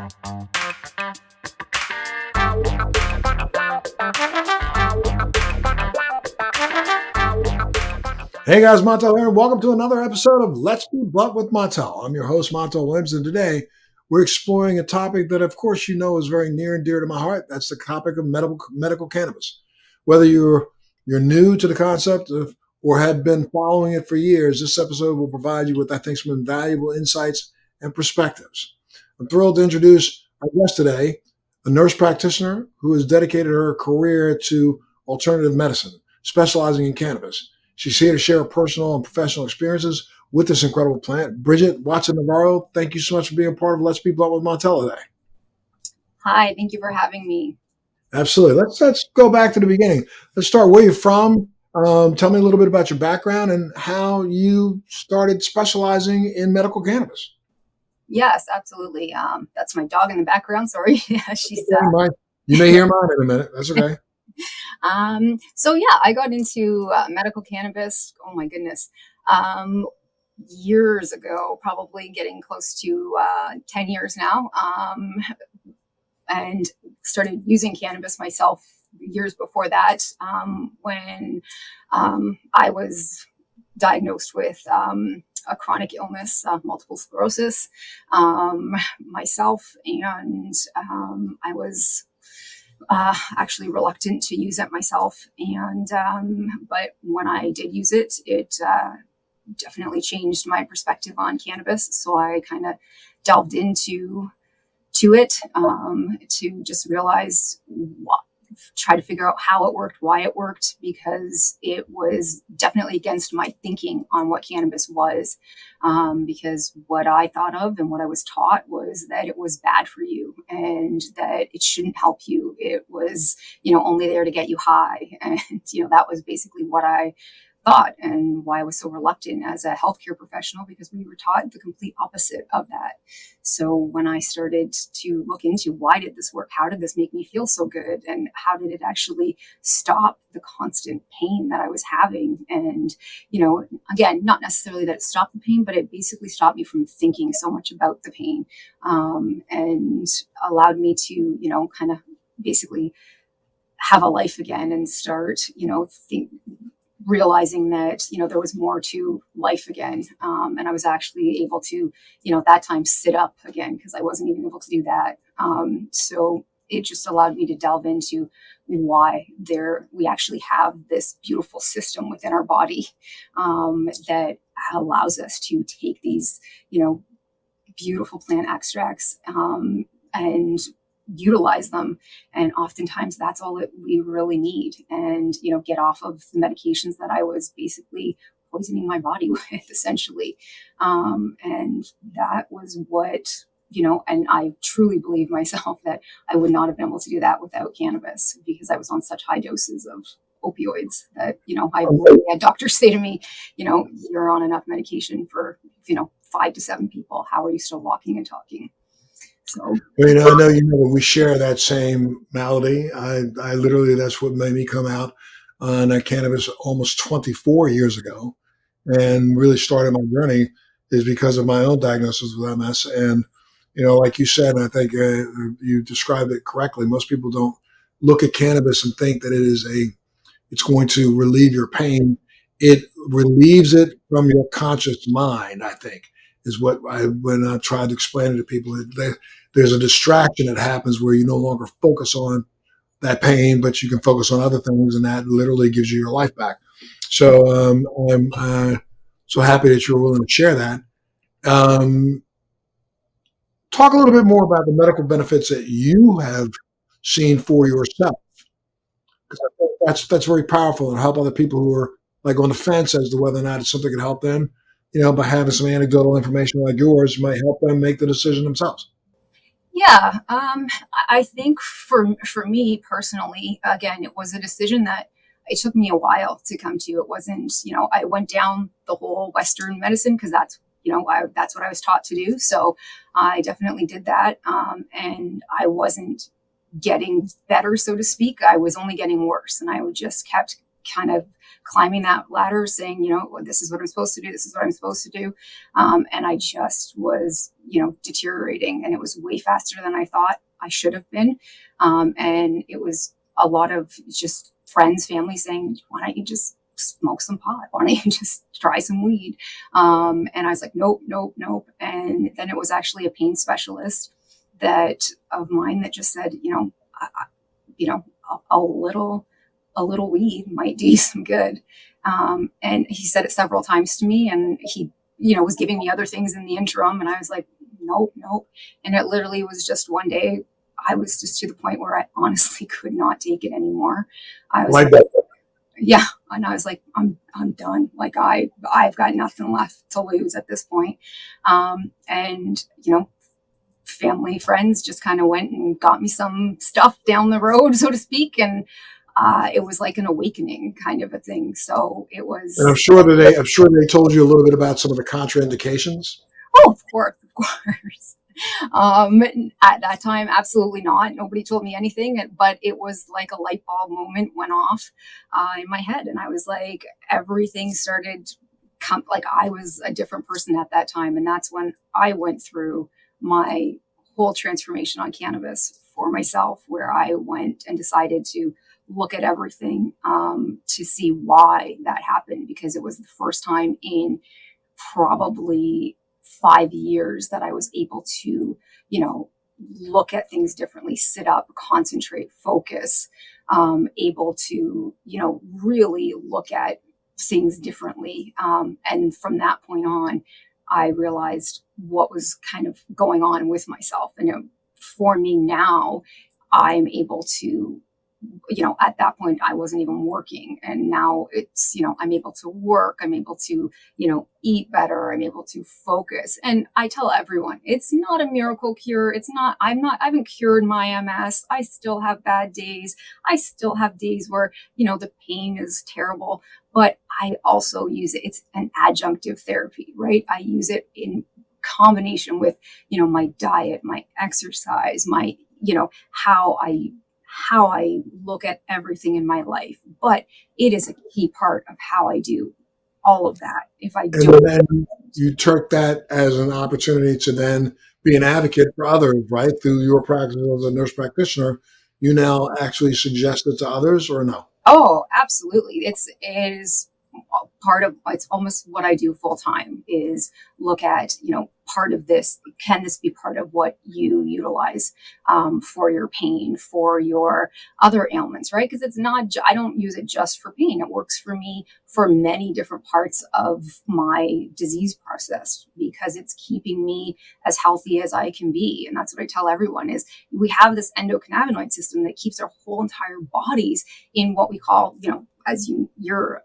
Hey guys, Montel here, and welcome to another episode of Let's Be Blunt with Montel. I'm your host, Montel Williams, and today we're exploring a topic that, of course, you know is very near and dear to my heart. That's the topic of medical cannabis. Whether you're new to the concept of or have been following it for years, this episode will provide you with, I think, some invaluable insights and perspectives. I'm thrilled to introduce our guest today, a nurse practitioner who has dedicated her career to alternative medicine, specializing in cannabis. She's here to share her personal and professional experiences with this incredible plant. Bridget Watson-Favaro, thank you so much for being a part of Let's Be Blunt with Montel today. Hi, thank you for having me. Absolutely. Let's go back to the beginning. Let's start where you're from. Tell me a little bit about your background and how you started specializing in medical cannabis. Yes, absolutely. That's my dog in the background. Sorry. She's You may hear mine in a minute. That's okay. So yeah, I got into medical cannabis. Oh my goodness. Years ago, probably getting close to 10 years now. And started using cannabis myself years before that, when I was diagnosed with a chronic illness, multiple sclerosis, myself, and I was actually reluctant to use it myself. And but when I did use it, it definitely changed my perspective on cannabis. So I kind of delved into it to just realize try to figure out how it worked, why it worked, because it was definitely against my thinking on what cannabis was. Because what I thought of and what I was taught was that it was bad for you and that it shouldn't help you. It was, only there to get you high. And, that was basically what I thought and why I was so reluctant as a healthcare professional, because we were taught the complete opposite of that. So when I started to look into why did this work, how did this make me feel so good, and how did it actually stop the constant pain that I was having, and again, not necessarily that it stopped the pain, but it basically stopped me from thinking so much about the pain, and allowed me to kind of basically have a life again and start realizing that, there was more to life again. And I was actually able to, at that time sit up again, because I wasn't even able to do that. So it just allowed me to delve into why we actually have this beautiful system within our body, that allows us to take these, beautiful plant extracts, and utilize them. And oftentimes that's all that we really need, and get off of the medications that I was basically poisoning my body with, essentially. And that was what and I truly believe myself that I would not have been able to do that without cannabis, because I was on such high doses of opioids that I had doctors say to me, you're on enough medication for 5 to 7 people. How are you still walking and talking? So, I know we share that same malady. I literally, that's what made me come out on cannabis almost 24 years ago, and really started my journey is because of my own diagnosis with MS. And, like you said, and I think you described it correctly, most people don't look at cannabis and think that it's going to relieve your pain. It relieves it from your conscious mind, I think, is when I tried to explain it to people. There's a distraction that happens where you no longer focus on that pain, but you can focus on other things, and that literally gives you your life back. So I'm so happy that you're willing to share that. Talk a little bit more about the medical benefits that you have seen for yourself, because I think that's very powerful, and help other people who are like on the fence as to whether or not it's something that can help them. By having some anecdotal information like yours might help them make the decision themselves. Yeah, I think for me personally, again, it was a decision that it took me a while to come to. It wasn't, I went down the whole Western medicine because that's, that's what I was taught to do. So I definitely did that. And I wasn't getting better, so to speak. I was only getting worse, and I would just kept kind of climbing that ladder saying, this is what I'm supposed to do. This is what I'm supposed to do. And I just was, deteriorating, and it was way faster than I thought I should have been. And it was a lot of just friends, family saying, why don't you just smoke some pot? Why don't you just try some weed? And I was like, nope, nope, nope. And then it was actually a pain specialist of mine that just said, a little weed might do you some good. And he said it several times to me, and he, was giving me other things in the interim. And I was like, nope, nope. And it literally was just one day, I was just to the point where I honestly could not take it anymore. I was like, yeah. And I was like, I'm done. Like I've got nothing left to lose at this point. And, family, friends just kind of went and got me some stuff down the road, so to speak. And it was like an awakening kind of a thing. So it was. And I'm sure they told you a little bit about some of the contraindications. Oh, of course. At that time, absolutely not. Nobody told me anything, but it was like a light bulb moment went off in my head. And I was like, everything started like I was a different person at that time. And that's when I went through my whole transformation on cannabis for myself, where I went and decided to look at everything to see why that happened, because it was the first time in probably 5 years that I was able to, look at things differently, sit up, concentrate, focus, able to, really look at things differently. And from that point on, I realized what was kind of going on with myself. And for me now, I'm able to, at that point I wasn't even working. And now it's, I'm able to work, I'm able to, eat better, I'm able to focus. And I tell everyone, it's not a miracle cure. I haven't cured my MS. I still have bad days. I still have days where, the pain is terrible, but I also use it. It's an adjunctive therapy, right? I use it in combination with, my diet, my exercise, my, how I look at everything in my life. But it is a key part of how I do all of that. If I do, and then you took that as an opportunity to then be an advocate for others, right? Through your practice as a nurse practitioner, you now actually suggest it to others, or no? oh, absolutely. It is part of, it's almost what I do full time, is look at, part of this, can this be part of what you utilize for your pain, for your other ailments, right? Because it's not, I don't use it just for pain. It works for me for many different parts of my disease process, because it's keeping me as healthy as I can be. And that's what I tell everyone is we have this endocannabinoid system that keeps our whole entire bodies in what we call, as you're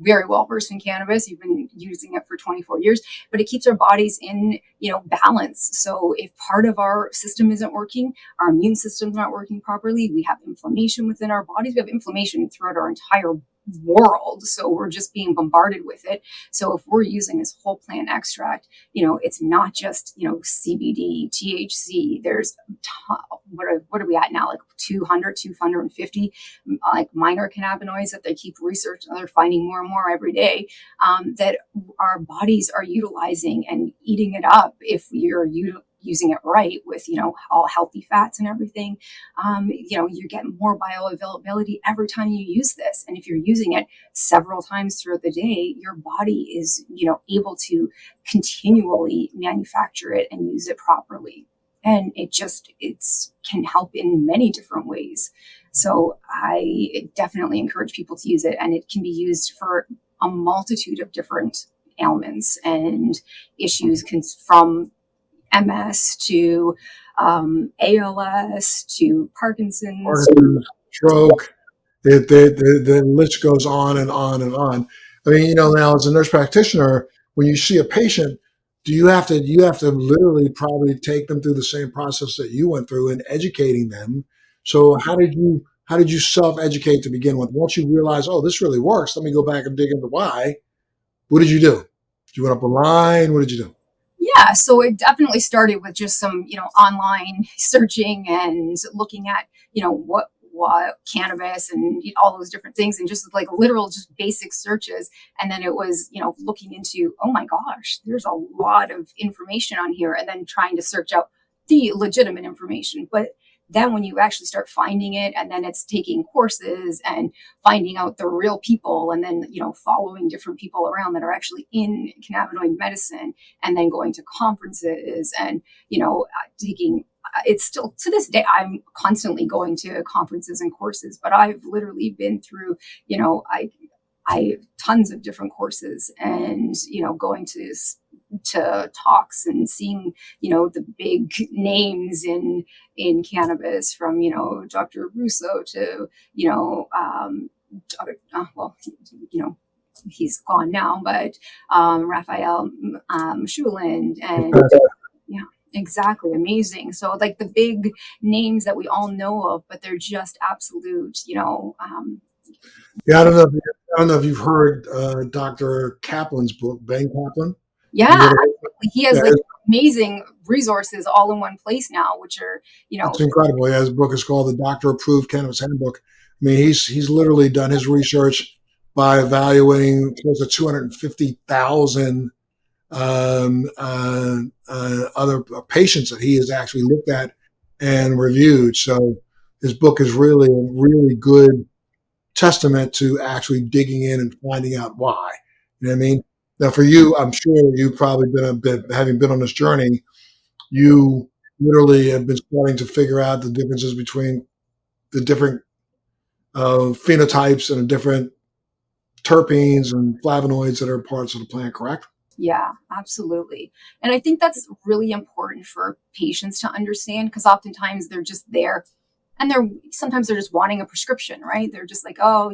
very well versed in cannabis. You've been using it for 24 years, but it keeps our bodies in, balance. So if part of our system isn't working, our immune system's not working properly, we have inflammation within our bodies. We have inflammation throughout our entire world. So we're just being bombarded with it. So if we're using this whole plant extract, it's not just, CBD, THC, there's, what are we at now? Like 250 like minor cannabinoids that they keep researching. They're finding more and more every day that our bodies are utilizing and eating it up if you're using it right with, all healthy fats and everything. You're getting more bioavailability every time you use this. And if you're using it several times throughout the day, your body is, able to continually manufacture it and use it properly. And it can help in many different ways. So I definitely encourage people to use it, and it can be used for a multitude of different ailments and issues, from MS to ALS to Parkinson's, stroke. The list goes on and on and on. I mean, now as a nurse practitioner, when you see a patient, you have to literally probably take them through the same process that you went through in educating them. So how did you self-educate to begin with? Once you realize, oh, this really works, let me go back and dig into why. What did you do? You went up a line. What did you do? Yeah, so it definitely started with just some, online searching and looking at, what what cannabis and all those different things, and just like literal, just basic searches. And then it was, looking into, oh my gosh, there's a lot of information on here, and then trying to search out the legitimate information. But then when you actually start finding it, and then it's taking courses and finding out the real people, and then, following different people around that are actually in cannabinoid medicine, and then going to conferences and, taking, it's still to this day, I'm constantly going to conferences and courses, but I've literally been through, I tons of different courses, and, going to talks and seeing, the big names in cannabis, from, Dr. Russo to, well, he's gone now, but Raphael Schuland, and yeah, exactly, amazing. So like the big names that we all know of, but they're just absolute, Yeah, I don't know if you've heard Dr. Kaplan's book, Ben Kaplan. yeah, You ever- absolutely. He has yeah, like amazing resources all in one place now, which are, it's incredible. Yeah, his book is called The Doctor Approved Cannabis Handbook. I mean, he's literally done his research by evaluating close to 250,000 other patients that he has actually looked at and reviewed. So his book is really a really good testament to actually digging in and finding out why. You know what I mean? Now, for you, I'm sure you've probably been having been on this journey, you literally have been starting to figure out the differences between the different phenotypes and the different terpenes and flavonoids that are parts of the plant, correct? Yeah, absolutely. And I think that's really important for patients to understand, because oftentimes they're just there, and sometimes they're just wanting a prescription, right? They're just like, oh,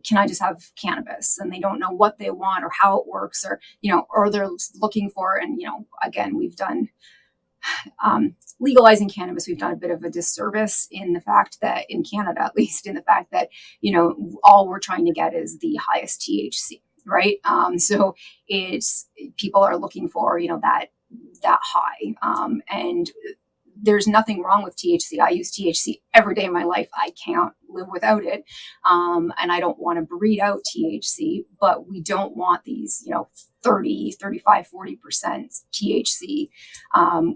can I just have cannabis? And they don't know what they want or how it works, or, or they're looking for, and, again, we've done legalizing cannabis, we've done a bit of a disservice in the fact that, in Canada, at least, in the fact that, all we're trying to get is the highest THC, right? So it's, people are looking for, that high. And there's nothing wrong with THC. I use THC every day of my life. I can't live without it. And I don't want to breed out THC, but we don't want these, 30, 35, 40% THC.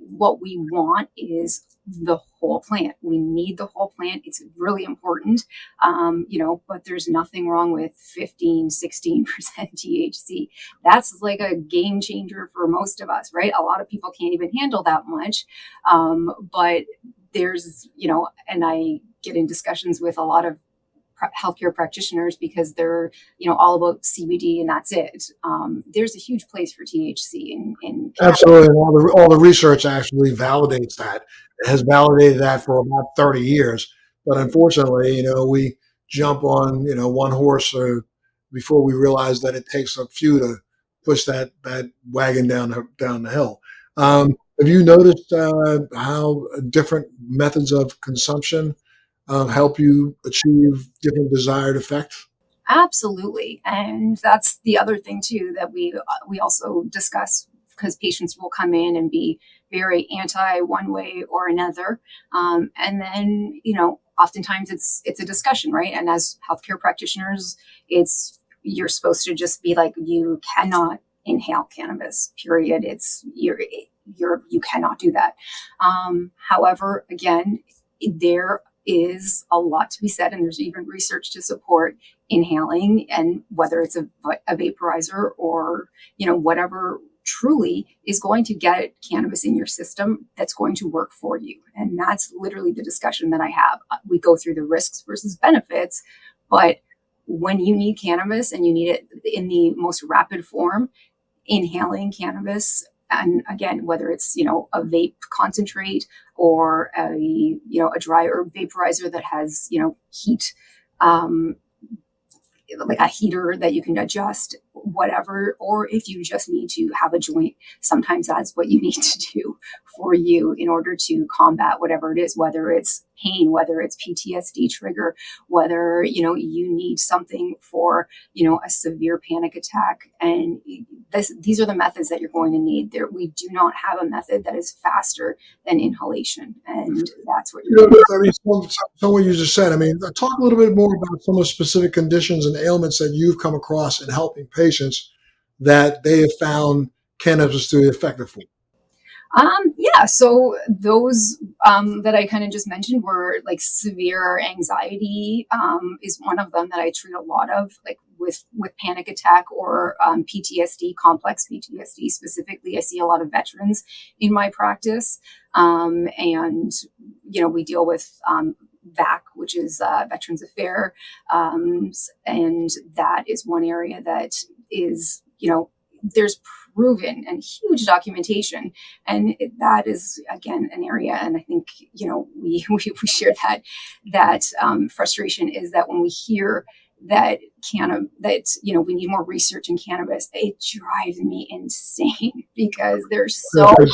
What we want is the whole plant. We need the whole plant. It's really important, but there's nothing wrong with 15, 16% THC. That's like a game changer for most of us, right? A lot of people can't even handle that much. But there's, and I get in discussions with a lot of healthcare practitioners, because they're, all about CBD and that's it. There's a huge place for THC in Absolutely. And all the research actually validates that. It has validated that for about 30 years. But unfortunately, we jump on, one horse before we realize that it takes a few to push that wagon down the hill. Have you noticed how different methods of consumption help you achieve different desired effects? Absolutely. And that's the other thing too that we also discuss, because patients will come in and be very anti one way or another. And then, oftentimes it's a discussion, right? And as healthcare practitioners, you're supposed to just be like, you cannot inhale cannabis, period. You cannot do that. However, again, there is a lot to be said, and there's even research to support inhaling, and whether it's a vaporizer or, whatever truly is going to get cannabis in your system that's going to work for you. And that's literally the discussion that I have. We go through the risks versus benefits, but when you need cannabis and you need it in the most rapid form, inhaling cannabis, and again, whether it's, a vape concentrate or a dry herb vaporizer that has, heat, like a heater that you can adjust, whatever, or if you just need to have a joint, sometimes that's what you need to do for you in order to combat whatever it is, whether it's pain, whether it's PTSD trigger, whether, you need something for, a severe panic attack. And these are the methods that you're going to need. We do not have a method that is faster than inhalation. And that's what you're going I mean, so what you just said, I mean, talk a little bit more about some of the specific conditions and ailments that you've come across in helping patients that they have found cannabis to be effective for. Yeah, so those that I kind of just mentioned were like severe anxiety is one of them that I treat a lot of, like with panic attack or PTSD, complex PTSD specifically. I see a lot of veterans in my practice, and we deal with VAC, which is Veterans Affairs, and that is one area that is, there's proven and huge documentation, and that is again an area. And I think we share that frustration is that when we hear that we need more research in cannabis, it drives me insane because there's so much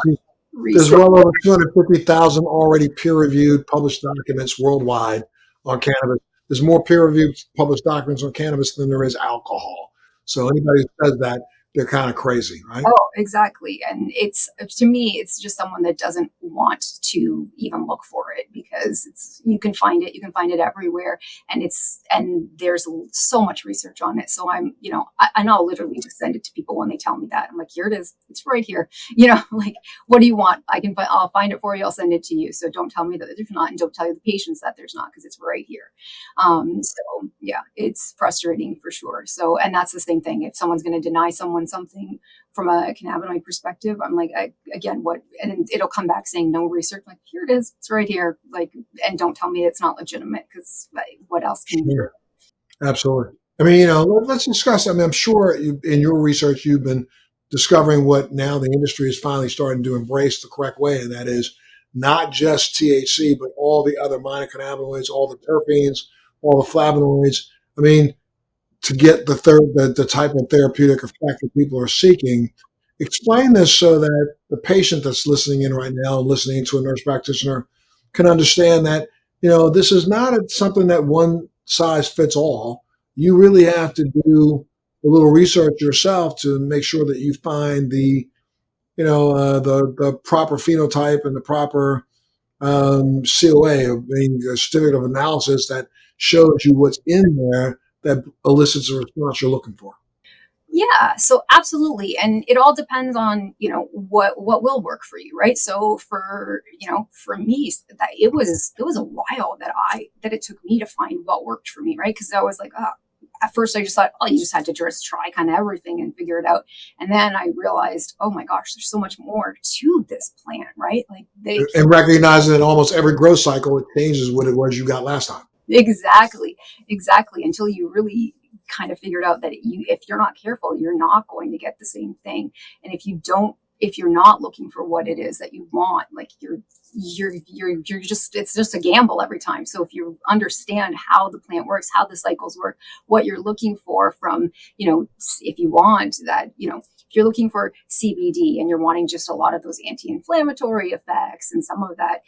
research. There's well over 250,000 already peer-reviewed published documents worldwide on cannabis. There's more peer-reviewed published documents on cannabis than there is alcohol. So anybody who says that, they're kind of crazy, right? Oh, exactly. And to me, it's just someone that doesn't want to even look for it, because you can find it everywhere. And there's so much research on it. So I'll literally just send it to people when they tell me that. I'm like, here it is. It's right here. Like, what do you want? I'll find it for you. I'll send it to you. So don't tell me that there's not, and don't tell the patients that there's not, because it's right here. So yeah, it's frustrating for sure. So, and that's the same thing. If someone's going to deny someone something from a cannabinoid perspective, I'm like, and it'll come back saying no research. Like, here it is, it's right here. Like, and don't tell me it's not legitimate, because what else can you do? Absolutely. I mean, let's discuss. I mean, I'm sure in your research you've been discovering what now the industry is finally starting to embrace the correct way, and that is not just THC, but all the other minor cannabinoids, all the terpenes, all the flavonoids. I mean, to get the type of therapeutic effect that people are seeking. Explain this so that the patient that's listening in right now, listening to a nurse practitioner, can understand that, this is not something that one size fits all. You really have to do a little research yourself to make sure that you find the proper phenotype and the proper COA, a certificate of analysis that shows you what's in there that elicits a response you're looking for. Yeah, so absolutely. And it all depends on, what will work for you, right? So for me, that it was a while that it took me to find what worked for me, right? Because I was like, at first I just thought, you just had to just try kind of everything and figure it out. And then I realized, oh my gosh, there's so much more to this plant, right? Like and recognizing that almost every growth cycle, it changes what it was you got last time. Exactly. Until you really kind of figured out that if you're not careful, you're not going to get the same thing. And if you're not looking for what it is that you want, like it's just a gamble every time. So if you understand how the plant works, how the cycles work, what you're looking for from, if you want that, if you're looking for CBD and you're wanting just a lot of those anti-inflammatory effects and some of that,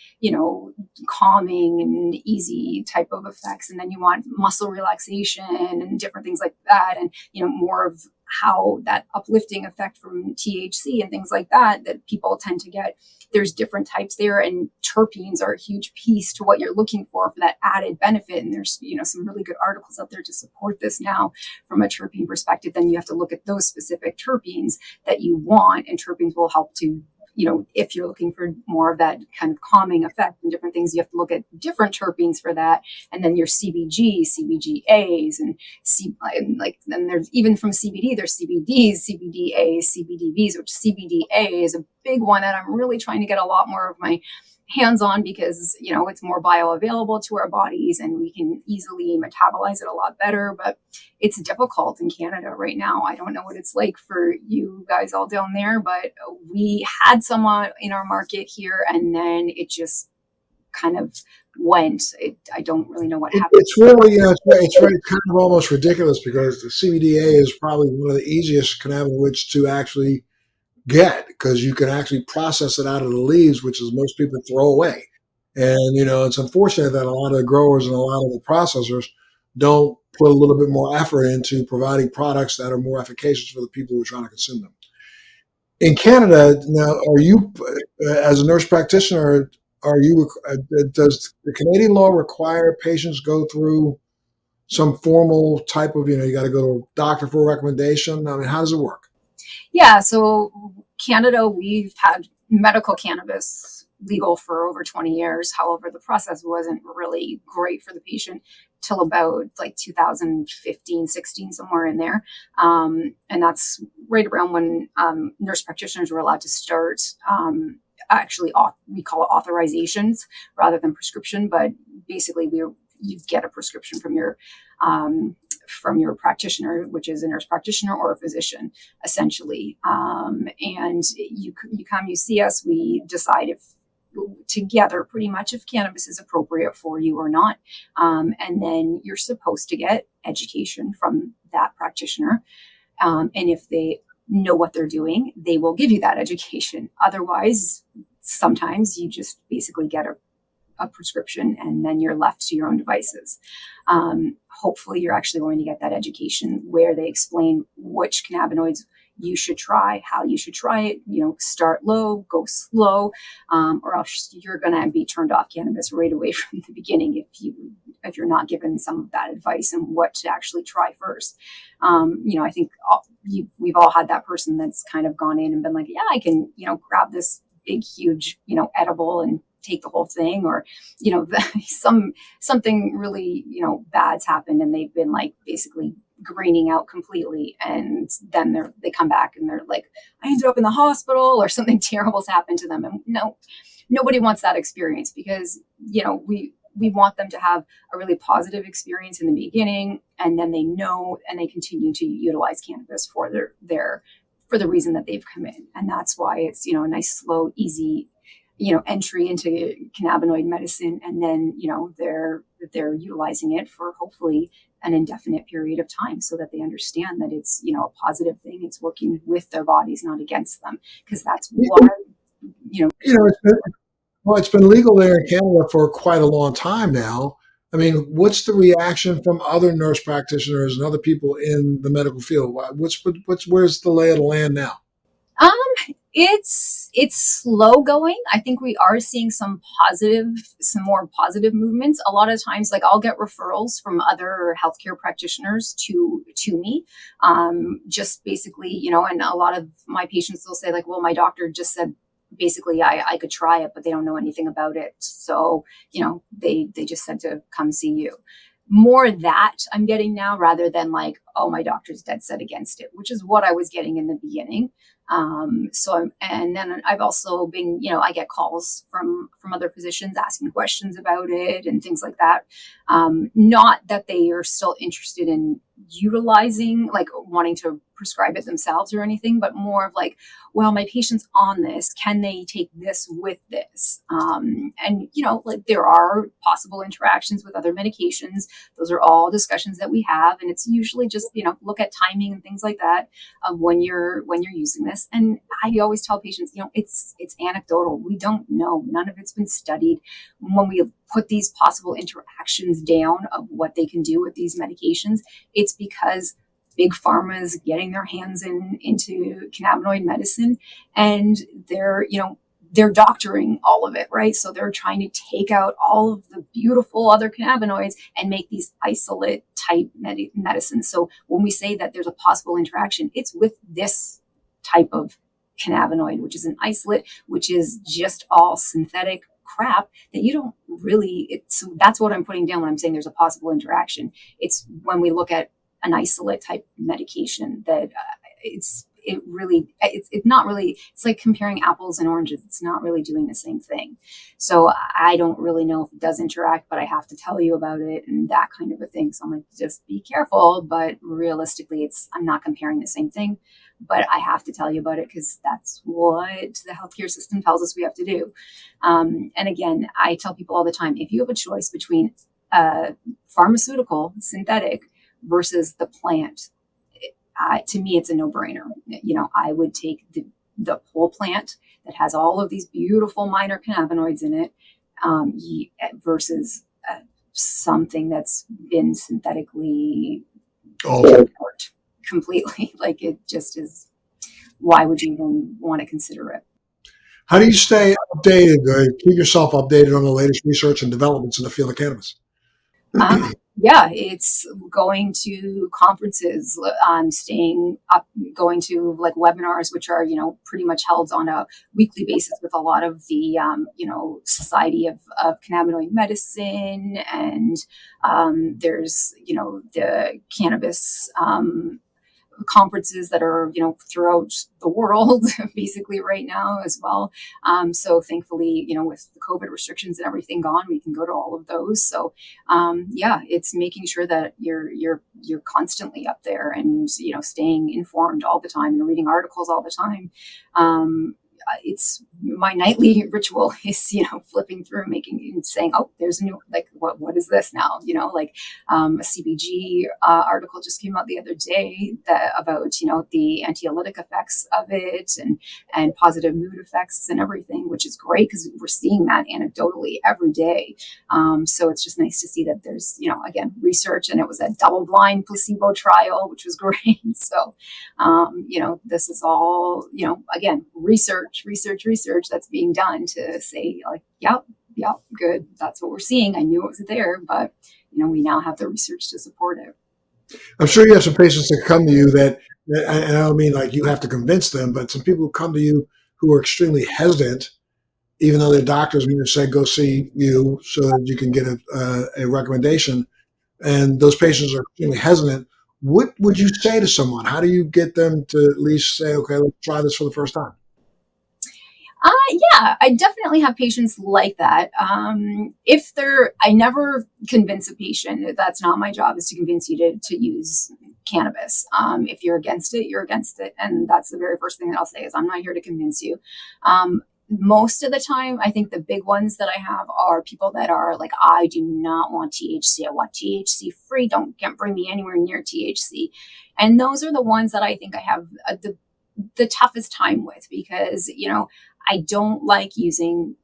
calming and easy type of effects, and then you want muscle relaxation and different things like that, and more of how that uplifting effect from THC and things like that people tend to get. There's different types there, and terpenes are a huge piece to what you're looking for that added benefit. And there's, some really good articles out there to support this now from a terpene perspective. Then you have to look at those specific terpenes that you want, and terpenes will help to, if you're looking for more of that kind of calming effect and different things, you have to look at different terpenes for that. And then your CBG, CBGAs, and then there's even from CBD, there's CBDs, CBDAs, CBDVs, which CBDA is a big one that I'm really trying to get a lot more of my hands on, because it's more bioavailable to our bodies and we can easily metabolize it a lot better. But it's difficult in Canada right now. I don't know what it's like for you guys all down there, but we had someone in our market here, and then it just kind of went. I don't really know what happened. It's really, it's very kind of almost ridiculous, because the CBDA is probably one of the easiest cannabinoids to actually get, because you can actually process it out of the leaves, which is most people throw away. And, it's unfortunate that a lot of the growers and a lot of the processors don't put a little bit more effort into providing products that are more efficacious for the people who are trying to consume them. In Canada, now, are you, as a nurse practitioner, does the Canadian law require patients go through some formal type of, you got to go to a doctor for a recommendation? I mean, how does it work? Yeah, so Canada, we've had medical cannabis legal for over 20 years. However, the process wasn't really great for the patient till about like 2015, 16, somewhere in there. And that's right around when nurse practitioners were allowed to start actually, we call it authorizations rather than prescription, but basically you get a prescription from your practitioner, which is a nurse practitioner or a physician, essentially. And you come, you see us, we decide if together pretty much if cannabis is appropriate for you or not. And then you're supposed to get education from that practitioner. And if they know what they're doing, they will give you that education. Otherwise, sometimes you just basically get a prescription and then you're left to your own devices. Hopefully you're actually going to get that education where they explain which cannabinoids you should try, how you should try it, start low, go slow, or else you're going to be turned off cannabis right away from the beginning if you're not given some of that advice and what to actually try first. I think we've all had that person that's kind of gone in and been like, yeah, I can, grab this big, huge, edible and take the whole thing, or something really bad's happened and they've been like basically greening out completely, and then they come back and they're like, I ended up in the hospital or something terrible's happened to them. And no, nobody wants that experience, because we want them to have a really positive experience in the beginning, and then they know and they continue to utilize cannabis for for the reason that they've come in. And that's why it's a nice, slow, easy entry into cannabinoid medicine, and then they're utilizing it for hopefully an indefinite period of time, so that they understand that it's a positive thing. It's working with their bodies, not against them, because that's why It's been legal there in Canada for quite a long time now. I mean, what's the reaction from other nurse practitioners and other people in the medical field? Where's the lay of the land now? Um, it's slow going. I think we are seeing some more positive movements. A lot of times, like I'll get referrals from other healthcare practitioners to me. Just basically, and a lot of my patients will say like, well, my doctor just said basically I could try it, but they don't know anything about it. So, they just said to come see you. More that I'm getting now rather than like, oh, my doctor's dead set against it, which is what I was getting in the beginning. And then I've also been, I get calls from other physicians asking questions about it and things like that. Not that they are still interested in utilizing, like wanting to prescribe it themselves or anything, but more of like, well, my patient's on this, can they take this with this? And like there are possible interactions with other medications. Those are all discussions that we have. And it's usually just, look at timing and things like that of when you're using this. And I always tell patients, it's anecdotal. We don't know. None of it's been studied. When we put these possible interactions down of what they can do with these medications, it's because big pharma is getting their hands into cannabinoid medicine, and they're doctoring all of it, right? So they're trying to take out all of the beautiful other cannabinoids and make these isolate type medicines. So when we say that there's a possible interaction, it's with this type of cannabinoid, which is an isolate, which is just all synthetic crap that you don't really, that's what I'm putting down when I'm saying there's a possible interaction. It's when we look at an isolate type medication that it's not really, it's like comparing apples and oranges. It's not really doing the same thing. So I don't really know if it does interact, but I have to tell you about it and that kind of a thing. So I'm like, just be careful. But realistically, I'm not comparing the same thing, but I have to tell you about it because that's what the healthcare system tells us we have to do. And again, I tell people all the time, if you have a choice between pharmaceutical, synthetic versus the plant, to me, it's a no-brainer. I would take the whole plant that has all of these beautiful minor cannabinoids in it, versus something that's been synthetically Altered. completely. Like, it just is. Why would you even want to consider it? How do you stay updated or keep yourself updated on the latest research and developments in the field of cannabis? Yeah, it's going to conferences, staying up, going to like webinars, which are, pretty much held on a weekly basis with a lot of the, Society of Cannabinoid Medicine. And there's, the cannabis conferences that are, throughout the world basically right now as well. So thankfully, with the COVID restrictions and everything gone, we can go to all of those. So yeah, it's making sure that you're constantly up there and, staying informed all the time and reading articles all the time. It's my nightly ritual is, flipping through, making and saying, oh, there's a new, like, what is this now? A CBG article just came out the other day about, the anxiolytic effects of it and positive mood effects and everything, which is great because we're seeing that anecdotally every day. So it's just nice to see that there's, again, research, and it was a double blind placebo trial, which was great. So, this is all, again, research that's being done to say, like, yep, good. That's what we're seeing. I knew it was there, but, we now have the research to support it. I'm sure you have some patients that come to you that and I don't mean like you have to convince them, but some people who come to you who are extremely hesitant, even though their doctors may have said, go see you so that you can get a recommendation. And those patients are extremely hesitant. What would you say to someone? How do you get them to at least say, okay, let's try this for the first time? Yeah, I definitely have patients like that. I never convince a patient. That's not my job, is to convince you to use cannabis. If you're against it, you're against it. And that's the very first thing that I'll say is I'm not here to convince you. Most of the time, I think the big ones that I have are people that are like, I do not want THC. I want THC free. Don't bring me anywhere near THC. And those are the ones that I think I have the toughest time with, because, I don't like using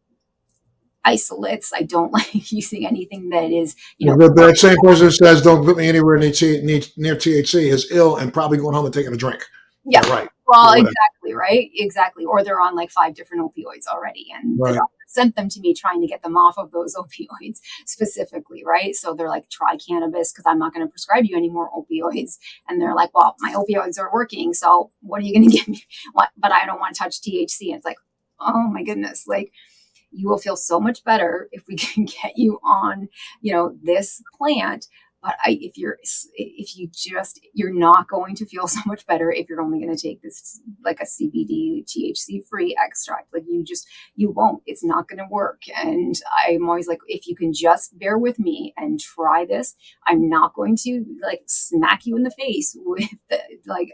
isolates. I don't like using anything that is, That same person who says, don't put me anywhere near THC is ill and probably going home and taking a drink. Yeah. Right. Well, exactly. Right. Exactly. Or they're on like 5 different opioids already. And the doctor sent them to me trying to get them off of those opioids specifically. Right. So they're like, try cannabis because I'm not going to prescribe you any more opioids. And they're like, well, my opioids are working. So what are you going to give me? What? But I don't want to touch THC. And it's like, oh my goodness. Like, you will feel so much better if we can get you on, this plant. But you're not going to feel so much better if you're only going to take this, like a CBD THC free extract. Like, you won't, it's not going to work. And I'm always like, if you can just bear with me and try this, I'm not going to like smack you in the face with a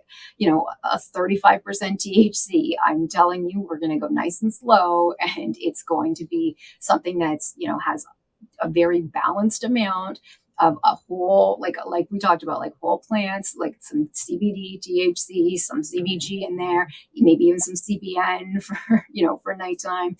35% THC. I'm telling you, we're going to go nice and slow, and it's going to be something that's, has a very balanced amount of a whole, like we talked about, like whole plants, like some CBD, THC, some CBG in there, maybe even some CBN for nighttime.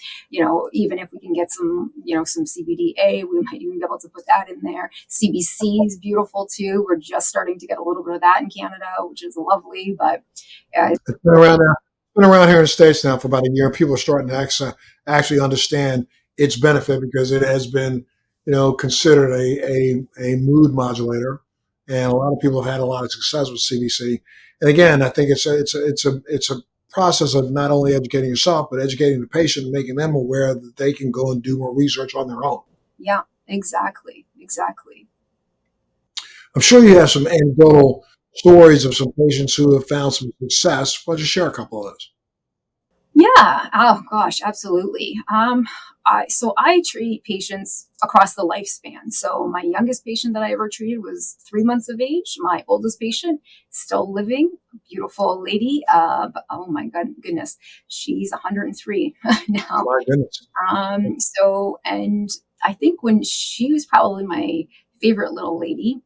Even if we can get some, some CBDA, we might even be able to put that in there. CBC is beautiful too. We're just starting to get a little bit of that in Canada, which is lovely. But it's been around here in the States now for about a year. People are starting to actually understand its benefit because it has been, considered a mood modulator, and a lot of people have had a lot of success with CBC. And again, I think it's a process of not only educating yourself but educating the patient, making them aware that they can go and do more research on their own. Yeah, exactly. I'm sure you have some anecdotal stories of some patients who have found some success. Why don't you share a couple of those? Yeah. Oh gosh, absolutely. I treat patients across the lifespan. So my youngest patient that I ever treated was 3 months of age. My oldest patient, still living, beautiful lady. But oh my goodness, she's 103 now. Oh my goodness. And I think when she was probably my favorite little lady,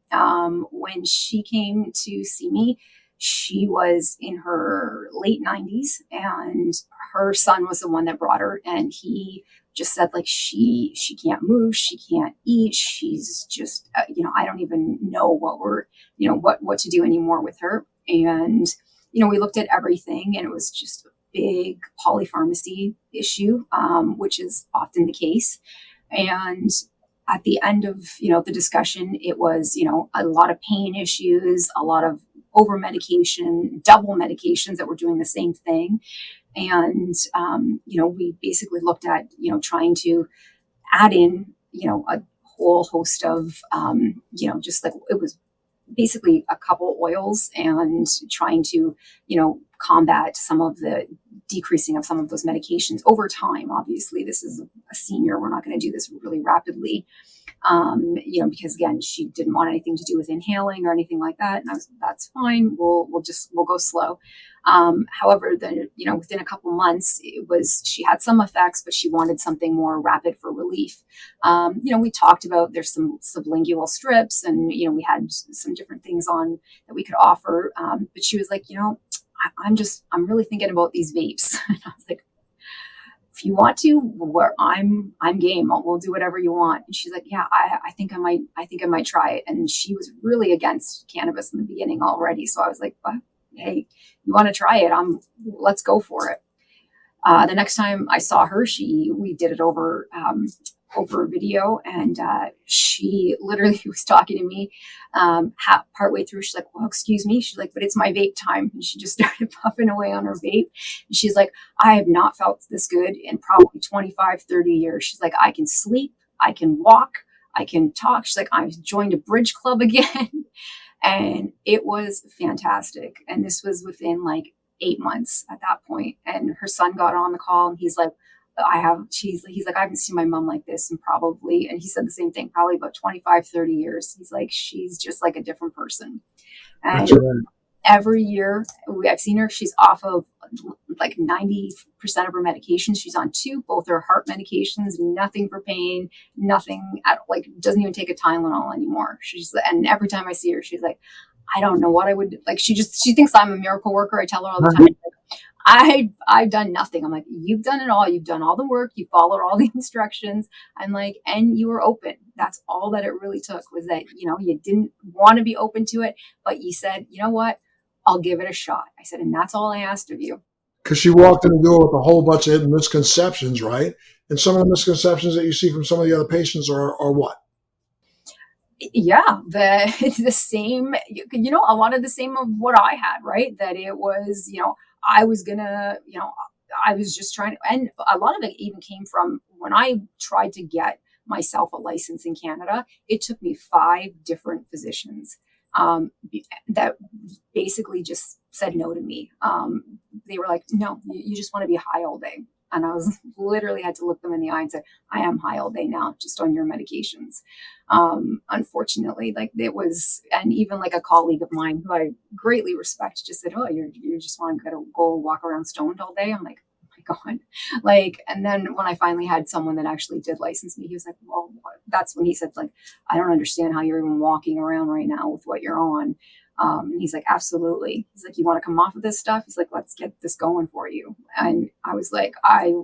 when she came to see me, she was in her late 90s, and her son was the one that brought her, and he just said like she can't move, she can't eat, she's just I don't even know what to do anymore with her. And we looked at everything, and it was just a big polypharmacy issue, which is often the case. And at the end of the discussion, it was a lot of pain issues, a lot of over medication, double medications that were doing the same thing. And we basically looked at trying to add in a whole host of just like it was basically a couple oils, and trying to combat some of the decreasing of some of those medications over time. Obviously, this is a senior, we're not going to do this really rapidly, because again, she didn't want anything to do with inhaling or anything like that. And I was, that's fine. We'll go slow. However, then, within a couple months, she had some effects, but she wanted something more rapid for relief. We talked about, there's some sublingual strips, and, we had some different things on that we could offer. But she was like, I'm really thinking about these vapes. And I was like, if you want to, I'm game. We'll do whatever you want. And she's like, yeah, I think I might try it. And she was really against cannabis in the beginning already. So I was like, well, hey, you want to try it? Let's go for it. The next time I saw her, we did it over video, and she literally was talking to me partway through. She's like, well, excuse me. She's like, but it's my vape time. And she just started puffing away on her vape. And she's like, I have not felt this good in probably 25, 30 years. She's like, I can sleep, I can walk, I can talk. She's like, I joined a bridge club again. And it was fantastic. And this was within like 8 months at that point. And her son got on the call, and he's like, he's like, I haven't seen my mom like this, and he said the same thing, probably about 25, 30 years. He's like, she's just like a different person. And That's right. every year I've seen her, she's off of like 90% of her medications. She's on 2, both her heart medications, nothing for pain, nothing like doesn't even take a Tylenol anymore. And every time I see her, she's like, I don't know what I would like. She thinks I'm a miracle worker. I tell her all the time, like, I've done nothing. I'm like, you've done it all. You've done all the work. You followed all the instructions. I'm like, and you were open. That's all that it really took, was that, you didn't want to be open to it, but you said, you know what, I'll give it a shot. I said, and that's all I asked of you. Because she walked in the door with a whole bunch of misconceptions, right? And some of the misconceptions that you see from some of the other patients are what? Yeah, the same, a lot of the same of what I had, right? That it was, I was gonna, I was just trying to, and a lot of it even came from when I tried to get myself a license in Canada. It took me 5 different physicians that basically just said no to me. They were like, no, you just want to be high all day. And I was literally had to look them in the eye and say, I am high all day now, just on your medications. Unfortunately, like it was, and even like a colleague of mine who I greatly respect just said, oh, you just want to go walk around stoned all day. I'm like, oh my God. Like, and then when I finally had someone that actually did license me, he was like, well, that's when he said, like, I don't understand how you're even walking around right now with what you're on. And he's like, absolutely. He's like, you want to come off of this stuff? He's like, let's get this going for you. And I was like, I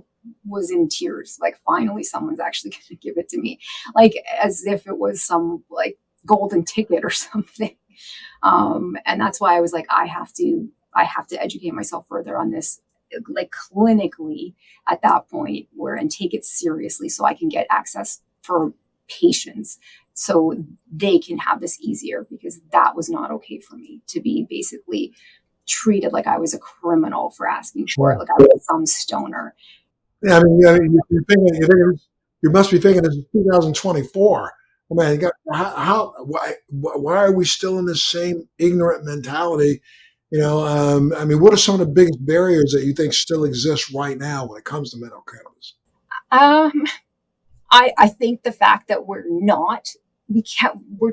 was in tears. Like, finally, someone's actually going to give it to me. Like, as if it was some like golden ticket or something. And that's why I was like, I have to educate myself further on this, like clinically at that point, and take it seriously so I can get access for patients, so they can have this easier, because that was not okay for me to be basically treated like I was a criminal for asking for it, like I was some stoner. Yeah, I mean, you must be thinking this is 2024. Oh man, why are we still in this same ignorant mentality? I mean, what are some of the biggest barriers that you think still exist right now when it comes to medical cannabis? I think the fact that we're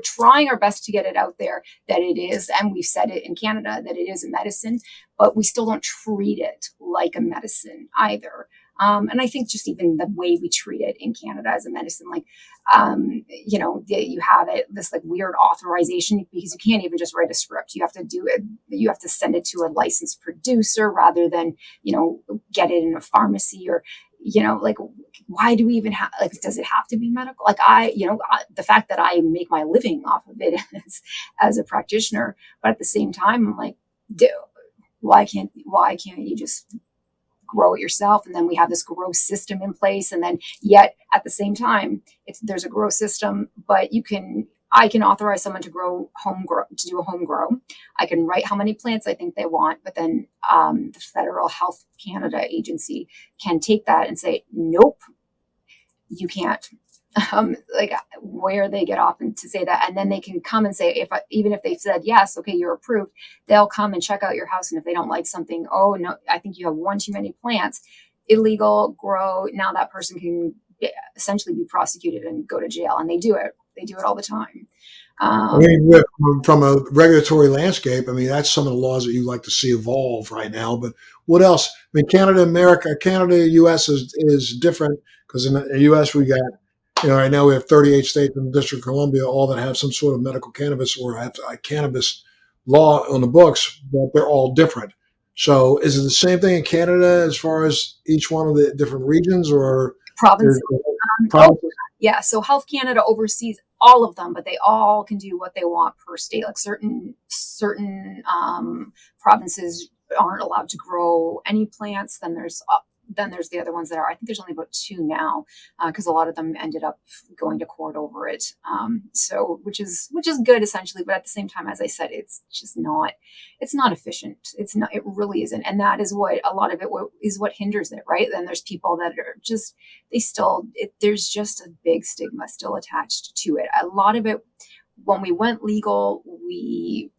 trying our best to get it out there that it is, and we've said it in Canada, that it is a medicine, but we still don't treat it like a medicine either. And I think just even the way we treat it in Canada as a medicine, like, you have this like weird authorization, because you can't even just write a script. You have to do it. You have to send it to a licensed producer rather than, get it in a pharmacy, or like, why do we even have, like, does it have to be medical? Like, the fact that I make my living off of it as a practitioner, but at the same time, I'm like, why can't you just grow it yourself? And then we have this grow system in place. And then yet at the same time, there's a grow system, but I can authorize someone to to do a home grow. I can write how many plants I think they want, but then the Federal Health Canada agency can take that and say, nope, you can't. Like, where they get off and to say that, and then they can come and say, even if they've said yes, okay, you're approved, they'll come and check out your house, and if they don't like something, oh no, I think you have one too many plants, illegal grow. Now that person can essentially be prosecuted and go to jail, and they do it all the time. I mean, from a regulatory landscape, I mean, that's some of the laws that you like to see evolve right now. But what else? I mean, Canada, U.S. is different because in the U.S. we got, right now we have 38 states and the District of Columbia, all that have some sort of medical cannabis or have a cannabis law on the books, but they're all different. So is it the same thing in Canada as far as each one of the different regions or Provinces. provinces? Yeah. So Health Canada oversees all of them, but they all can do what they want per state. Like certain provinces aren't allowed to grow any plants. Then there's the other ones that are. I think there's only about 2 now, because a lot of them ended up going to court over it. So which is good essentially, but at the same time, as I said, it's just not. It's not efficient. It's not. It really isn't, and that is what a lot of it is what hinders it. Right? Then there's people that are just there's just a big stigma still attached to it. A lot of it, when we went legal, we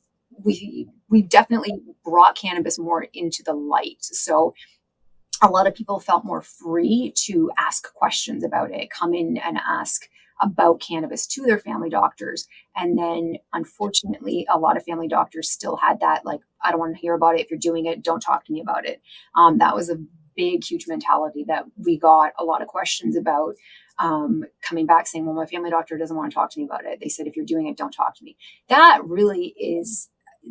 definitely brought cannabis more into the light. So a lot of people felt more free to ask questions about it, come in and ask about cannabis to their family doctors. And then unfortunately, a lot of family doctors still had that, like, I don't want to hear about it. If you're doing it, don't talk to me about it. That was a big, huge mentality that we got a lot of questions about, coming back saying, well, my family doctor doesn't want to talk to me about it. They said, if you're doing it, don't talk to me. That really is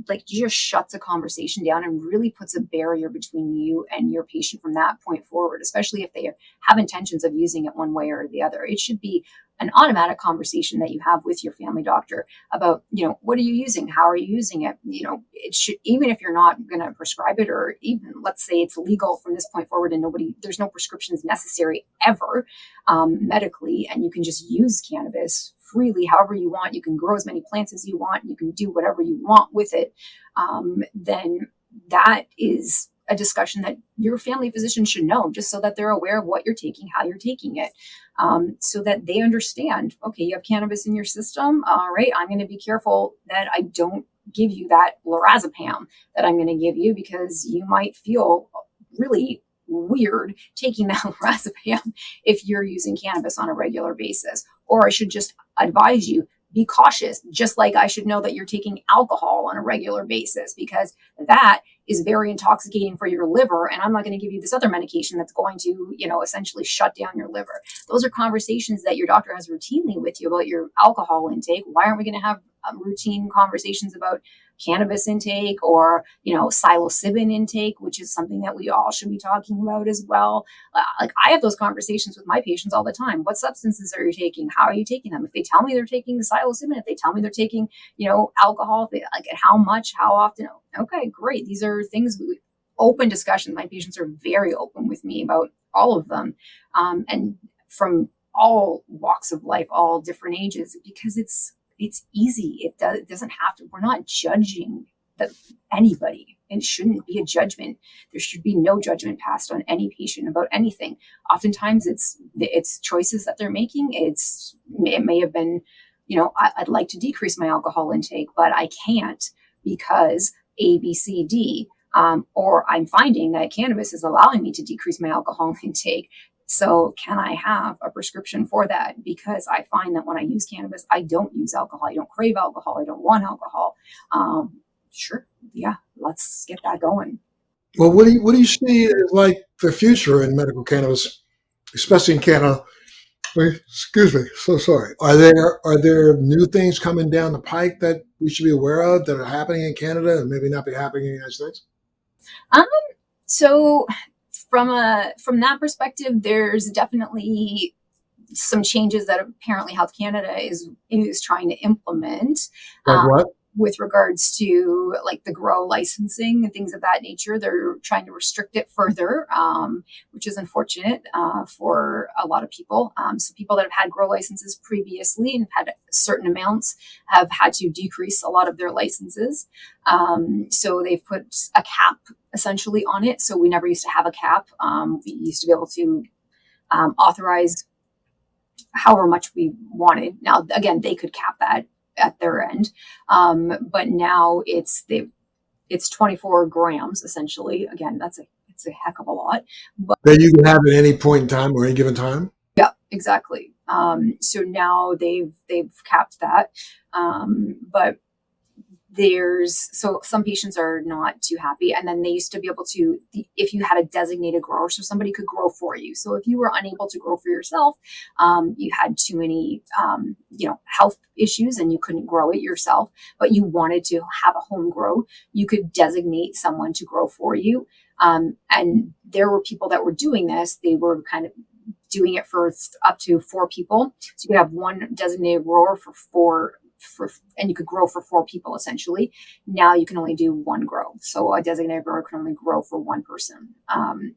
like just shuts a conversation down and really puts a barrier between you and your patient from that point forward, especially if they have intentions of using it one way or the other. It should be an automatic conversation that you have with your family doctor about, what are you using? How are you using it? It should, even if you're not going to prescribe it, or even let's say it's legal from this point forward and there's no prescriptions necessary ever, medically, and you can just use cannabis freely however you want. You can grow as many plants as you want. You can do whatever you want with it. Then that is a discussion that your family physician should know, just so that they're aware of what you're taking, how you're taking it, so that they understand, okay, you have cannabis in your system. All right, I'm going to be careful that I don't give you that lorazepam that I'm going to give you, because you might feel really weird taking that lorazepam if you're using cannabis on a regular basis. Or I should just advise you, be cautious, just like I should know that you're taking alcohol on a regular basis, because that is very intoxicating for your liver. And I'm not going to give you this other medication that's going to, essentially shut down your liver. Those are conversations that your doctor has routinely with you about your alcohol intake. Why aren't we going to have routine conversations about cannabis intake or, psilocybin intake, which is something that we all should be talking about as well. Like, I have those conversations with my patients all the time. What substances are you taking? How are you taking them? If they tell me they're taking psilocybin, if they tell me they're taking, alcohol, like how much, how often, okay, great. These are things, open discussions. My patients are very open with me about all of them. And from all walks of life, all different ages, because it's easy. It doesn't have to. We're not judging anybody. It shouldn't be a judgment. There should be no judgment passed on any patient about anything. Oftentimes, it's choices that they're making. It may have been, I'd like to decrease my alcohol intake, but I can't because A, B, C, D. Or I'm finding that cannabis is allowing me to decrease my alcohol intake. So can I have a prescription for that? Because I find that when I use cannabis, I don't use alcohol. I don't crave alcohol. I don't want alcohol. Sure. Yeah. Let's get that going. Well, what do you see as like the future in medical cannabis, especially in Canada? Wait, excuse me. So sorry. Are there new things coming down the pike that we should be aware of that are happening in Canada and maybe not be happening in the United States? Um, so from that perspective, there's definitely some changes that apparently Health Canada is trying to implement. Like what? With regards to like the grow licensing and things of that nature. They're trying to restrict it further, which is unfortunate for a lot of people. So people that have had grow licenses previously and had certain amounts have had to decrease a lot of their licenses. So they've put a cap essentially on it. So we never used to have a cap. We used to be able to authorize however much we wanted. Now, again, they could cap that at their end. But now it's 24 grams essentially. Again, it's a heck of a lot. But That you can have at any point in time or any given time? yeah, exactly. So now they've capped that. But so some patients are not too happy. And then they used to be able to, if you had a designated grower, so somebody could grow for you. So if you were unable to grow for yourself, you had too many, health issues and you couldn't grow it yourself, but you wanted to have a home grow, you could designate someone to grow for you. And there were people that were doing this. They were kind of doing it for up to 4 people. So you could have one designated grower and you could grow for 4 people essentially. Now you can only do 1 grow. So a designated grower can only grow for 1 person.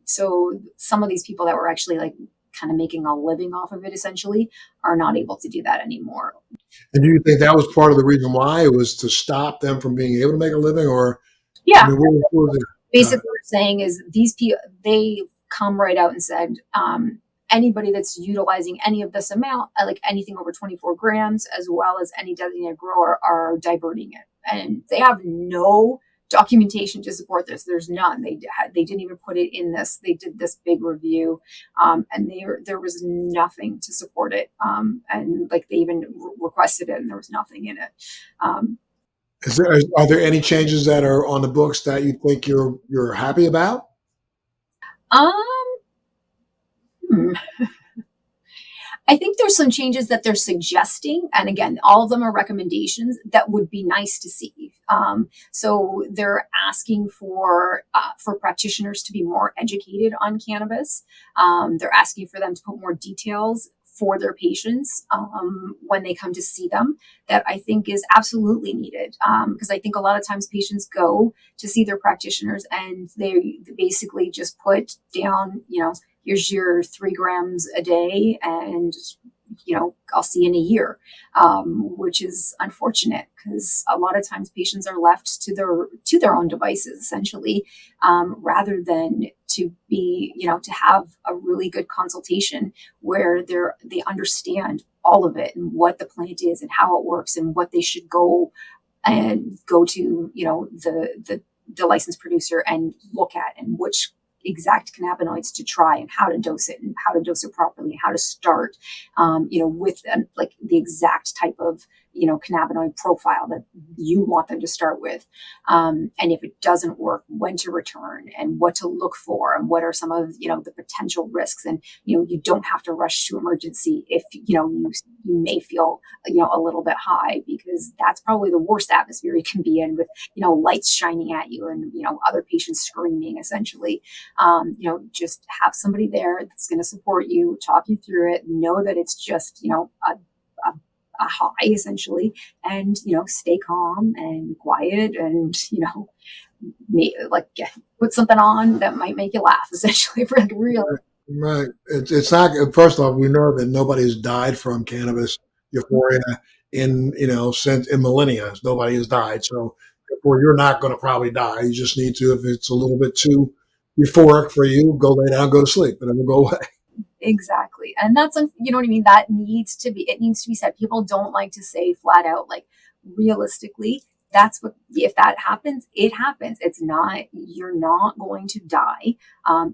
So some of these people that were actually like kind of making a living off of it essentially are not able to do that anymore. And do you think that was part of the reason why it was to stop them from being able to make a living? Or Yeah, I mean, what was it? basically what we're saying is these people, they come right out and said, anybody that's utilizing any of this amount, like anything over 24 grams, as well as any designated grower, are diverting it. And they have no documentation to support this. There's none. They didn't even put it in this. They did this big review, and there was nothing to support it. And like they even requested it, and there was nothing in it. Are there any changes that are on the books that you think you're happy about? I think there's some changes that they're suggesting. And again, all of them are recommendations that would be nice to see. So they're asking for practitioners to be more educated on cannabis. They're asking for them to put more details for their patients when they come to see them, that I think is absolutely needed. Because I think a lot of times patients go to see their practitioners and they basically just put down, here's your 3 grams a day and, I'll see you in a year, which is unfortunate because a lot of times patients are left to their own devices, essentially, rather than to be, to have a really good consultation where they understand all of it and what the plant is and how it works and what they should go to, the licensed producer and look at, and which exact cannabinoids to try and how to dose it and how to dose it properly, how to start, with like the exact type of, cannabinoid profile that you want them to start with. And if it doesn't work, when to return and what to look for and what are some of, the potential risks. And, you don't have to rush to emergency if, you may feel, a little bit high, because that's probably the worst atmosphere you can be in with, lights shining at you and, other patients screaming essentially. Just have somebody there that's going to support you, talk you through it, know that it's just, a high essentially, and, stay calm and quiet and, put something on that might make you laugh essentially for like real. Right. It's not, first off, we know that nobody's died from cannabis euphoria in millennia. Nobody has died. So therefore you're not going to probably die. You just need to, if it's a little bit too euphoric for you, go lay down, go to sleep, and it will go away. Exactly. And that's, you know what I mean? It needs to be said. People don't like to say flat out, like, realistically, if that happens, it happens. It's not, you're not going to die.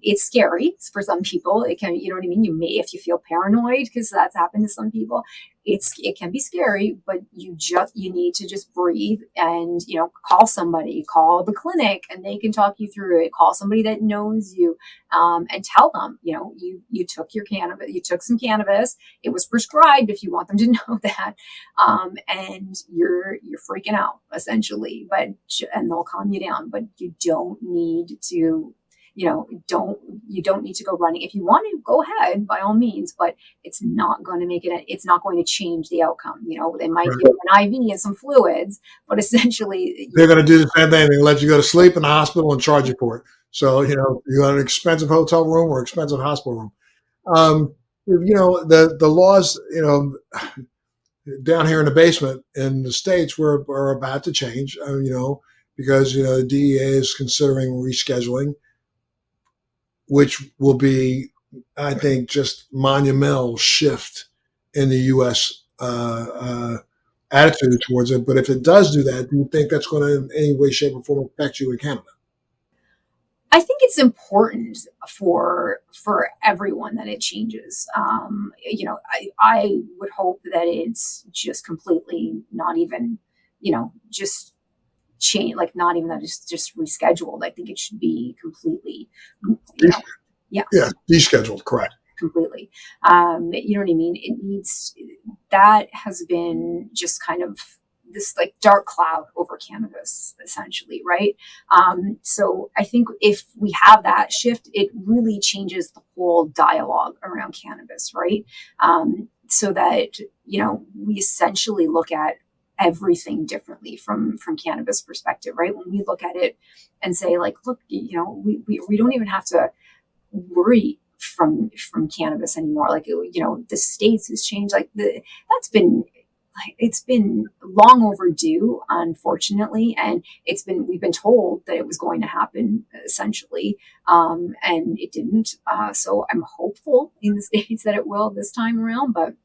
It's scary for some people. It can, you know what I mean? You may, if you feel paranoid, because that's happened to some people, it can be scary, but you need to just breathe and, call somebody, call the clinic, and they can talk you through it. Call somebody that knows you, and tell them, you took your cannabis, you took some cannabis. It was prescribed, if you want them to know that, and you're freaking out essentially, and they'll calm you down, but you don't need to you don't need to go running. If you want to, go ahead by all means, but it's not going to it's not going to change the outcome. They might give you an IV and some fluids, but essentially they're going to do the same thing. They let you go to sleep in the hospital and charge you for it. So, you got an expensive hotel room or expensive hospital room. The laws, down here in the basement in the States are about to change, because, the DEA is considering rescheduling, which will be, I think, just monumental shift in the U.S. Attitude towards it. But if it does do that, do you think that's going to in any way, shape, or form affect you in Canada? I think it's important for everyone that it changes. I would hope that it's just completely not even, just change, like not even that it's just rescheduled. I think it should be completely, Yeah, descheduled, correct. Completely. You know what I mean? That has been just kind of this like dark cloud over cannabis, essentially, right? So I think if we have that shift, it really changes the whole dialogue around cannabis, right? So that, we essentially look at everything differently from cannabis perspective, right? When we look at it and say like, look, we don't even have to worry from cannabis anymore. Like, the states has changed. It's been long overdue, unfortunately, and we've been told that it was going to happen, essentially, and it didn't. So I'm hopeful in the states that it will this time around. But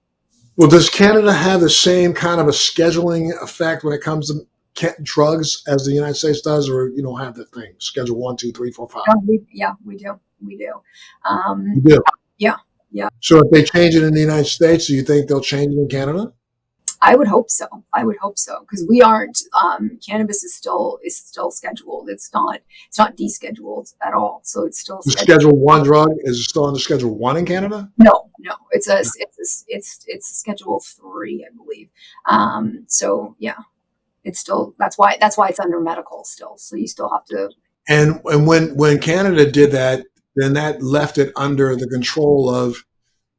well, does Canada have the same kind of a scheduling effect when it comes to drugs as the United States does, or you don't have the thing Schedule 1, 2, 3, 4, 5? we do. You do. Yeah. So if they change it in the United States, do you think they'll change it in Canada? I would hope so. Because we aren't. Cannabis is still scheduled. It's not descheduled at all. So it's still the Schedule 1 drug is still under Schedule 1 in Canada. No. It's a Schedule 3, I believe. So yeah, it's still that's why it's under medical still. So you still have to. And when Canada did that, then that left it under the control of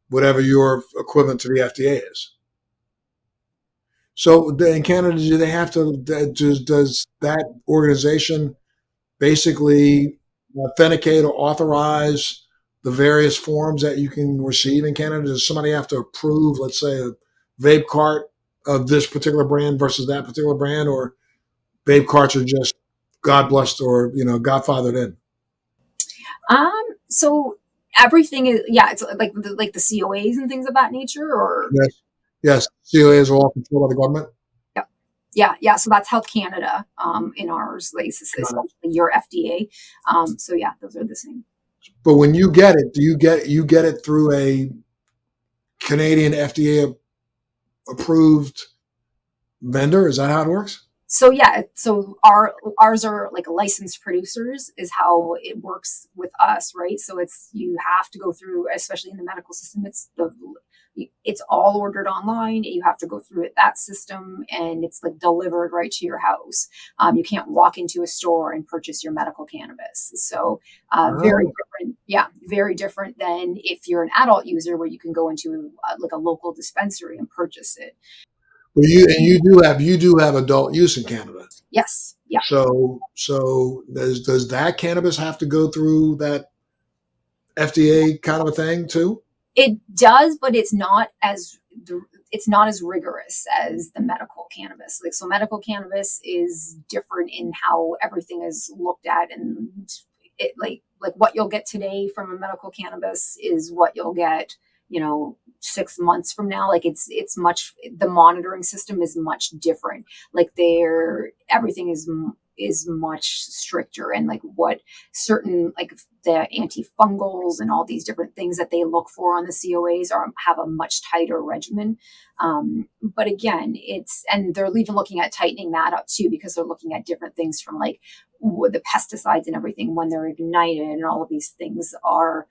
whatever your equivalent to the FDA is. So in Canada, do they have to? Does that organization basically authenticate or authorize the various forms that you can receive in Canada? Does somebody have to approve, let's say, a vape cart of this particular brand versus that particular brand, or vape carts are just God blessed or Godfathered in? So everything is it's like the COAs and things of that nature, or yes, COAs are all controlled by the government. Yeah. So that's Health Canada. In ours, like essentially your FDA. So yeah, those are the same. But when you get it, do you get it through a Canadian FDA approved vendor? Is that how it works? So yeah, so ours are like licensed producers is how it works with us, right? So you have to go through, especially in the medical system, it's all ordered online. You have to go through that system, and it's like delivered right to your house. You can't walk into a store and purchase your medical cannabis. So very different. Yeah, very different than if you're an adult user where you can go into like a local dispensary and purchase it. Well, you do have adult use in Canada. Yes. Yeah. So does that cannabis have to go through that FDA kind of a thing too? It does, but it's not as rigorous as the medical cannabis. Like, so medical cannabis is different in how everything is looked at, and it like what you'll get today from a medical cannabis is what you'll get, 6 months from now. Like the monitoring system is much different. Like everything is much stricter, and like what certain, like the antifungals and all these different things that they look for on the COAs have a much tighter regimen. But again, and they're even looking at tightening that up too, because they're looking at different things from like the pesticides and everything when they're ignited, and all of these things are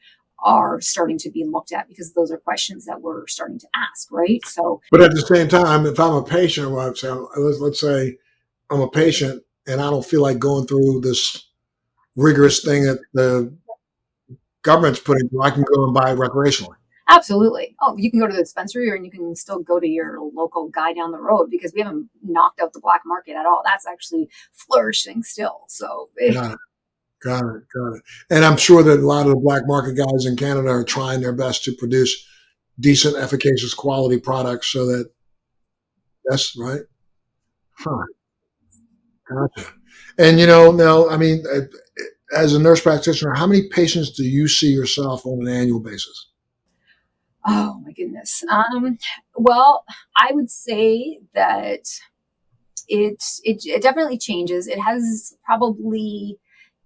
starting to be looked at, because those are questions that we're starting to ask, right? So, but at the same time, if I'm a patient, let's say I'm a patient and I don't feel like going through this rigorous thing that the government's putting, I can go and buy it recreationally. Absolutely. Oh, you can go to the dispensary, or you can still go to your local guy down the road, because we haven't knocked out the black market at all. That's actually flourishing still. So, Got it. Got it. Got it. And I'm sure that a lot of the black market guys in Canada are trying their best to produce decent, efficacious, quality products so that that's right. Huh. Gotcha. And now, I mean, as a nurse practitioner, how many patients do you see yourself on an annual basis? oh my goodness. Well, I would say that it definitely changes. It has probably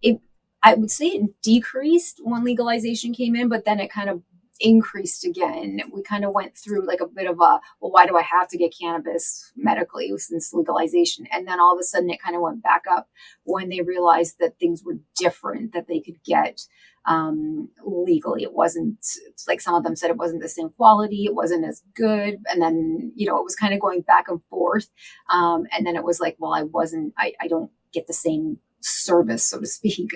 it I would say it decreased when legalization came in, but then it kind of increased again. We kind of went through like a bit of a, well, why do I have to get cannabis medically since legalization? And then all of a sudden it kind of went back up when they realized that things were different, that they could get legally. It wasn't, like some of them said, it wasn't the same quality, it wasn't as good. And then, it was kind of going back and forth. And then it was like, well, I don't get the same service, so to speak.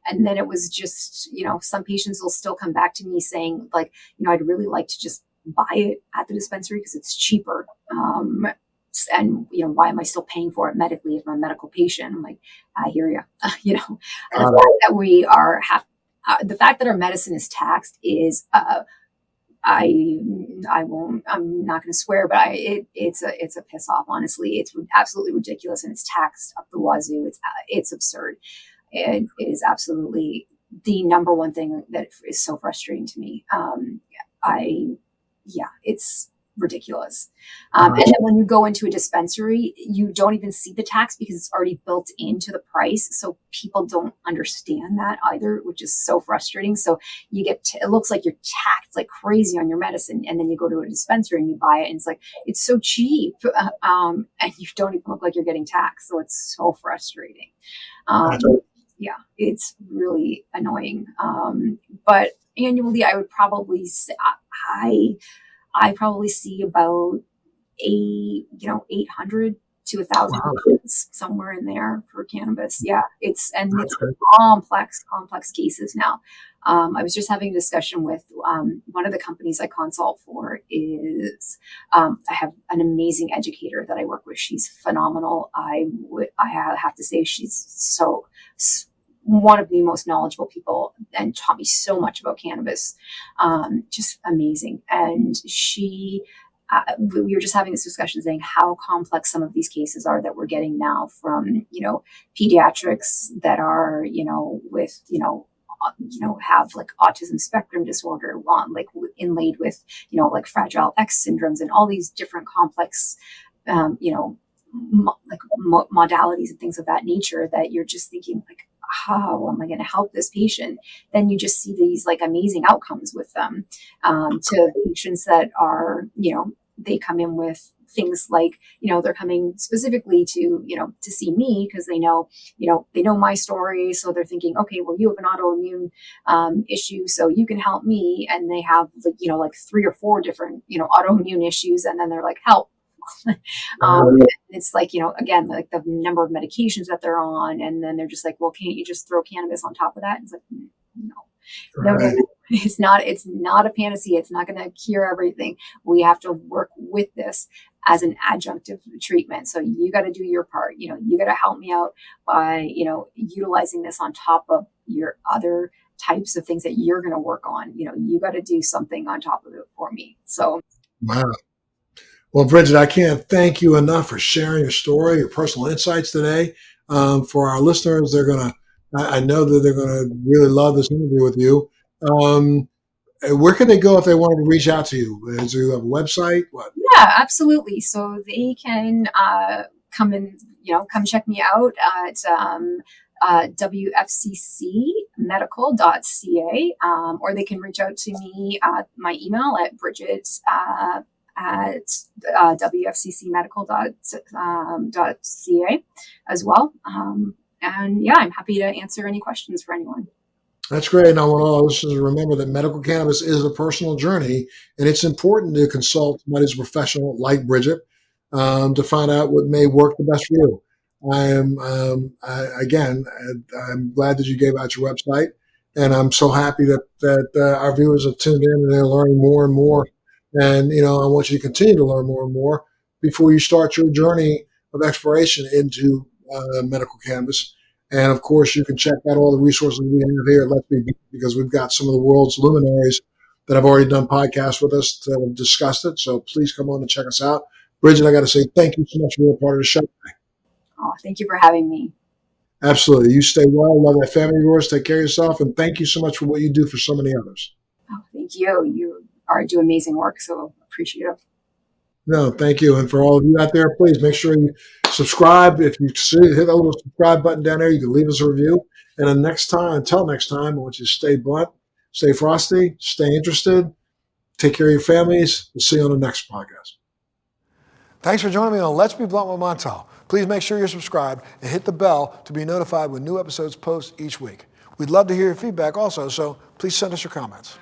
And then it was just, some patients will still come back to me saying, like, I'd really like to just buy it at the dispensary because it's cheaper. And why am I still paying for it medically if I'm a medical patient? I'm like, I hear you. The fact that the fact that our medicine is taxed is I'm not going to swear, but it's a piss off. Honestly, it's absolutely ridiculous, and it's taxed up the wazoo. It's absurd. It is absolutely the number one thing that is so frustrating to me. It's ridiculous. And then when you go into a dispensary, you don't even see the tax because it's already built into the price. So people don't understand that either, which is so frustrating. So it looks like you're taxed like crazy on your medicine. And then you go to a dispensary and you buy it and it's like, it's so cheap. And you don't even look like you're getting taxed. So it's so frustrating. Yeah, it's really annoying. But annually, I would probably say, I probably see about 800 to 1,000 patients somewhere in there for cannabis. Yeah, it's complex cases now. I was just having a discussion with one of the companies I consult for. I have an amazing educator that I work with. She's phenomenal. I have to say she's one of the most knowledgeable people and taught me so much about cannabis. Just amazing. And we were just having this discussion saying how complex some of these cases are that we're getting now from, pediatrics that are, with, have like autism spectrum disorder, like inlaid with, like Fragile X syndromes and all these different complex, modalities and things of that nature, that you're just thinking like, how am I going to help this patient? Then you just see these like amazing outcomes with them. To patients that are, they come in with things like, they're coming specifically to, to see me because they know my story. So they're thinking, okay, well, you have an autoimmune issue, so you can help me. And they have like 3 or 4 different, autoimmune issues. And then they're like, help. It's like, again, like the number of medications that they're on. And then they're just like, well, can't you just throw cannabis on top of that? It's like, no. No. It's not a panacea. It's not going to cure everything. We have to work with this as an adjunctive treatment. So you got to do your part. You got to help me out by, utilizing this on top of your other types of things that you're going to work on. You got to do something on top of it for me. So. Wow. Well, Bridget, I can't thank you enough for sharing your story, your personal insights today. For our listeners, I know that they're going to really love this interview with you. Where can they go if they wanted to reach out to you? Do you have a website? What? Yeah, absolutely. So they can come check me out at wfccmedical.ca, or they can reach out to me at my email at Bridget at wfccmedical.ca as well. And yeah, I'm happy to answer any questions for anyone. That's great. And I want all our listeners to remember that medical cannabis is a personal journey, and it's important to consult somebody who's a professional like Bridget to find out what may work the best for you. I'm glad that you gave out your website, And I'm so happy that our viewers have tuned in and they're learning more and more. And, I want you to continue to learn more and more before you start your journey of exploration into medical cannabis. And of course, you can check out all the resources we have here at Let's Be Blunt, because we've got some of the world's luminaries that have already done podcasts with us that have discussed it. So please come on and check us out. Bridget, I got to say thank you so much for being a part of the show. Oh, thank you for having me. Absolutely. You stay well. Love that family of yours. Take care of yourself. And thank you so much for what you do for so many others. Oh, thank you. You do amazing work, so appreciative. No, thank you. And for all of you out there, please make sure you subscribe. If you hit that little subscribe button down there, you can leave us a review. And until next time, I want you to stay blunt, stay frosty, stay interested, take care of your families. We'll see you on the next podcast. Thanks for joining me on Let's Be Blunt with Montel. Please make sure you're subscribed and hit the bell to be notified when new episodes post each week. We'd love to hear your feedback also, so please send us your comments.